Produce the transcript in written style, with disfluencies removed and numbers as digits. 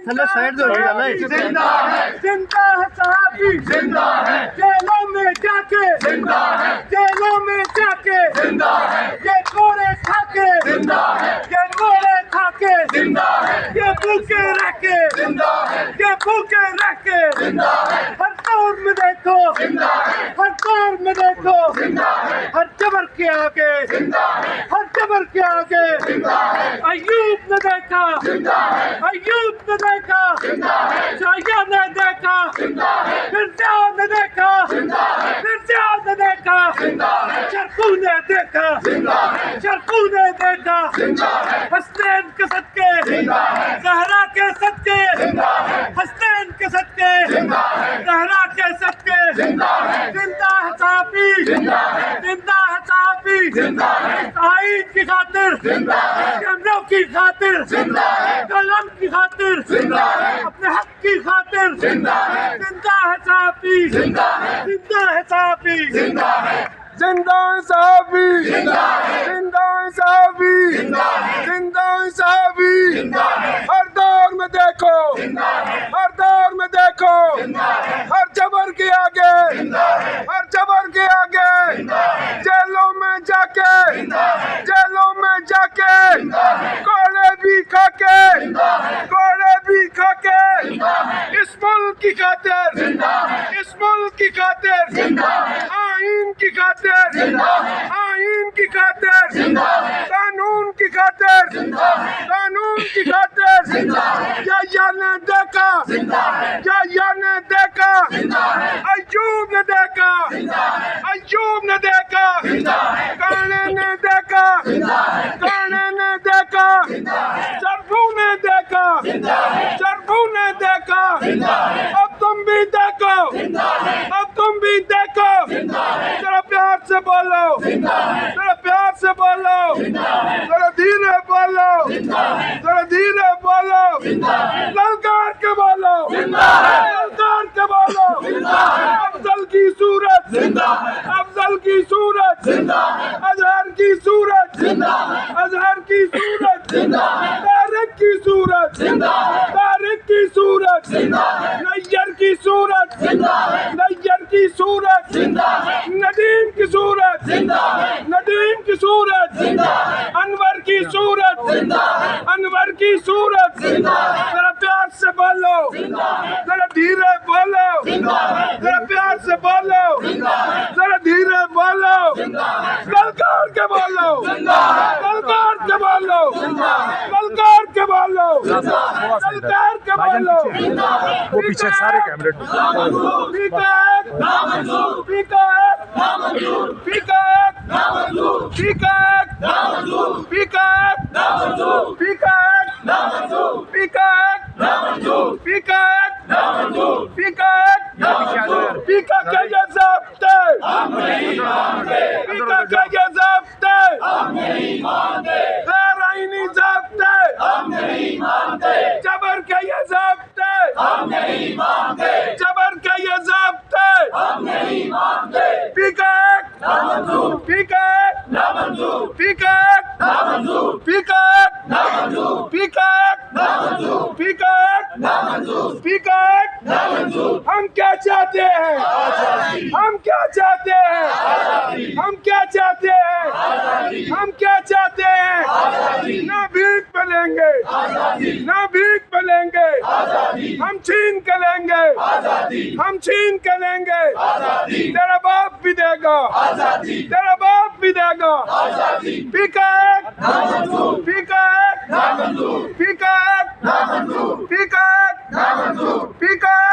थल्ले साइड दो जिंदा है सहाबी, जिंदा है जेलों में जाके, जिंदा है जेलों में जाके, जिंदा है ये कोड़े खाके, जिंदा है ये कोड़े खाके, जिंदा है ये भूखे रह के, जिंदा है ये भूखे रह के, जिंदा है हर दौर में देखो, जिंदा है हर दौर में देखो, जिंदा है हर जबर के आगे, जिंदा है हर जबर के आगे, जिंदा है अय्यूब ने देखा, जिंदा है अय्यूब ने देखा, जिंदा है शाया ने देखा, जिंदा है मिर्जा ने देखा, जिंदा है मिर्जा ने देखा, जिंदा है शरकू ने देखा, जिंदा है शरकू ने देखा, जिंदा है हसनैन के सदके, जिंदा है ज़हरा के सदके, जिंदा है हसनैन के सदके, जिंदा है ज़हरा के सदके, जिंदा है जिंदा है साफी, जिंदा है जिंदा है साफी, जिंदा है आइन की खातिर, जिंदा है कैमरों की खातिर, जिंदा है कलम की खातिर, जिंदा है अपने हक की खातिर, जिंदा है जिंदा है साफी, जिंदा है जिंदा है साफी, जिंदा है जिंदा है साफी, जिंदा है जिंदा है साफी, जिंदा है जिंदा है साफी, जिंदा है हर दौर में देखो, जिंदा है हर दौर में देखो, जिंदा है हर जबर के आगे, जिंदा है हर जबर के आगे, जिंदा है जेलों में जाके, जिंदा है जेलों में जाके, जिंदा है कोड़े भी खाके, जिंदा है कोड़े भी खाके, जिंदा है इस मुल्क की खातिर, जिंदा है इस मुल्क की खातिर, जिंदा है आइन की खातिर, जिंदा है आइन की खातिर, जिंदा है कानून की खातिर, जिंदा है कानून की खातिर, जिंदा है या ने देखा, जिंदा है या ने देखा, जिंदा है अय्यूब ने देखा, जिंदा है अय्यूब ने देखा, जिंदा है काने ने देखा, जिंदा है काने ने देखा, जिंदा है शरफू ने देखा, जिंदा है शरफू ने देखा, जिंदा है अब तुम भी देखो, जिंदा है अब तुम भी देखो, जिंदा है जरा प्यार से बोलो, जिंदा है जरा प्यार से बोलो, जिंदा है जरा धीरे बोलो, जिंदा है जरा धीरे बोलो, जिंदा है ललकार के बोलो, जिंदा है ललकार के बोलो, जिंदा है अफजल की सूरत, जिंदा है अफजल की सूरत, जिंदा है अजहर की सूरत, जिंदा है अजहर की सूरत, जिंदा है तारिक की सूरत, जिंदा है तारिक की सूरत, जिंदा है नैयर की सूरत, जिंदा है नैयर की सूरत, जिंदा है नदीम की सूरत, जिंदा है नदीम की सूरत, जिंदा है अनवर की सूरत, जिंदा है अनवर की सूरत, जिंदा है जरा प्यार से बोलो, जिंदा है जरा धीरे बोलो, जिंदा है जरा प्यार से बोलो, जिंदा है जरा धीरे बोलो, जिंदा है ललकार के बोलो, जिंदा है ललकार के बोलो, जिंदा है ललकार के बोलो, जिंदा है ललकार के बोलो, जिंदा है वो पीछे सारे कैमरे पीकाक, नामंजूर पीकाक, नामंजूर पीकाक, नामंजूर पीकाक, नामंजूर पीकाक, नामंजूर पीकाक, नामंजूर पीकाक, नामंजूर पीकाक, नामंजूर पीकाक, नामंजूर पीकाक के ये ज़ब्ते, हम नहीं मानते पीकाक के ये ज़ब्ते, हम नहीं मानते गैर आईनी ज़ब्ते, हम नहीं मानते जबर के ये ज़ब्ते, हम नहीं मानते जबर के ये ज़ब्ते, हम नहीं मानते पीकाक, नामंजूर पीकाक, नामंजूर पीकाक, नामंजूर पीकाक, नामंजूर पीकाक, नामंजूर पीकाक, नामंजूर पीकाक, नामंजूर हम क्या चाहते हैं, आजादी हम क्या चाहते हैं, आजादी हम क्या चाहते हैं, आजादी हम क्या चाहते हैं, आजादी ना भीख पे लेंगे, आजादी ना भीख पे लेंगे, आजादी हम छीन के लेंगे, आजादी हम छीन के लेंगे, आजादी तेरा बाप भी देगा, आजादी तेरा बाप भी देगा, आजादी पीकाक, नामंजूर पीकाक, नामंजूर